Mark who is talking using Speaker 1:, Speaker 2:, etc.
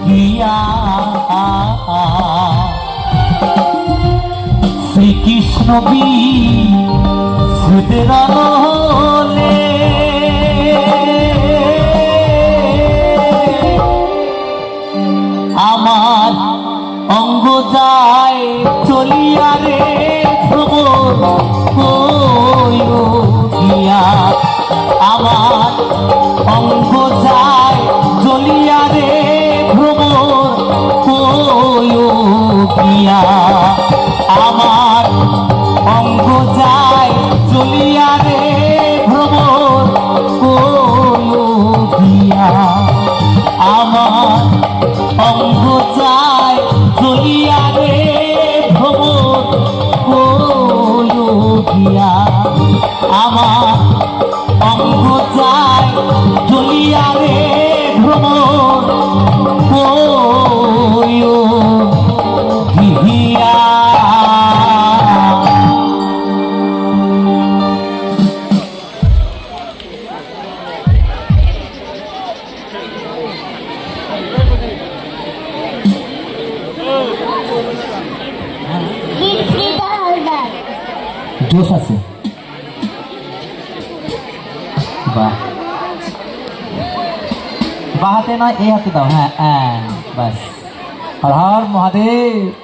Speaker 1: গিয়া শ্রীকৃষ্ণ বিধের নহলে আমার অঙ্গ যায় চলিয়া রে ভ্রমণ গিয়া আমার অঙ্গ যায় চলিয়া রে ভ্রমণ গিয়া আমার অঙ্গ যায় চলিয়া রে ভ্রমণ গিয়া আমার অঙ্গ যায় চলিয়া রে ভ্রমণ গিয়া আমার অঙ্গ যায় চলিয়া রে ভ্রমণ গিয়া জোশ আছে বাহ বাঁ হাতে নয় এই হাতে দাও হ্যাঁ বাস হর হর মহাদেব।